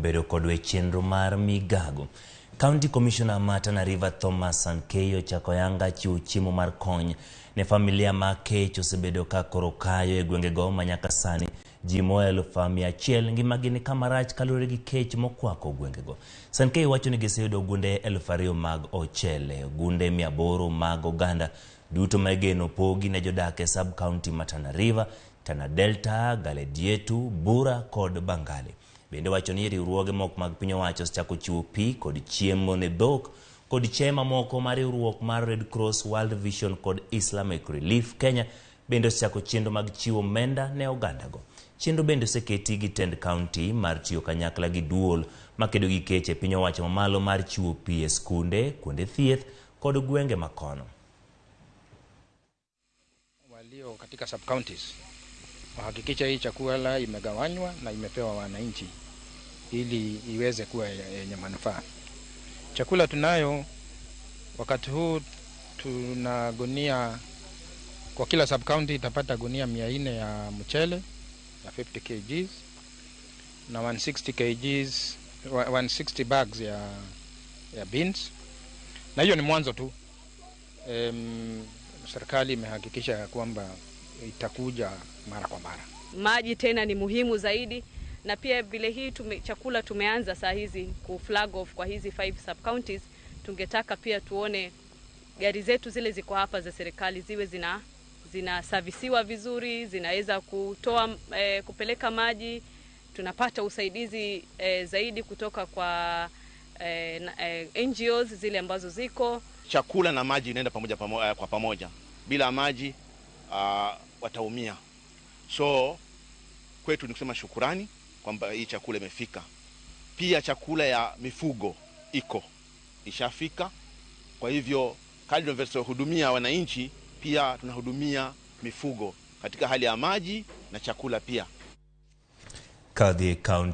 bedo kodwe chenro mar migago. County Commissioner ma Tana River Thomas Sankeyo chakoyanga chiwo chiemo mar kony ne familia ma kech osebedo ka koro kayo e gwenge go manyaka sani ji moa 100,000 ngimagi ni kamarach kalure gi kech mokwako gwenge go. Sankeyo wacho ni giseyudo gunde 2,000 mag ochele, gunde 800 mag oganda duto mageno pogi ne jodak e sub county ma Tana River, Tana Delta, Galedietu, Bura kod Bangale. Bende wacho ni riwruoge moko mag piny owacho chako chiwo pi kod chiemo ne dhok kod chema moko mar riwruok mar Red Cross, World Vision kod Islamic Relief Kenya bende chako chenro mag chiwo menda ne oganda go. Chenro bende oseketi gi tend county mar tiyo kanyakla gi duol makedo gi kech e piny owacho mamalo mar chiwo pi e skunde, kuonde thieth kod gwenge makono. Walio katika sub counties wahakikisha hii chakula imegawanywa na imepewa wananchi ili iweze kuwa yenye manufaa. Chakula tunayo wakati huu tuna gunia kwa kila sub county itapata gunia 400 ya mchele ya 50 kgs na 160 bags ya beans. Na hiyo ni mwanzo tu. Serikali imehakikisha kwamba itakuja mara kwa mara. Maji tena ni muhimu zaidi, na pia vile hii chakula tumeanza saa hizi ku flag off kwa hizi 5 sub counties. Tungetaka pia tuone gari zetu zile ziko hapa za serikali ziwe zina servisiwa vizuri, zinaweza kutoa kupeleka maji. Tunapata usaidizi zaidi kutoka kwa NGOs zile ambazo ziko. Chakula na maji inaenda kwa pamoja. Bila maji wataumia. So kwetu ni kusema shukurani kwamba hii chakula imefika. Pia chakula ya mifugo ishafika. Kwa hivyo kadri tunavyohudumia wananchi pia tunahudumia mifugo katika hali ya maji na chakula pia. Kadhi County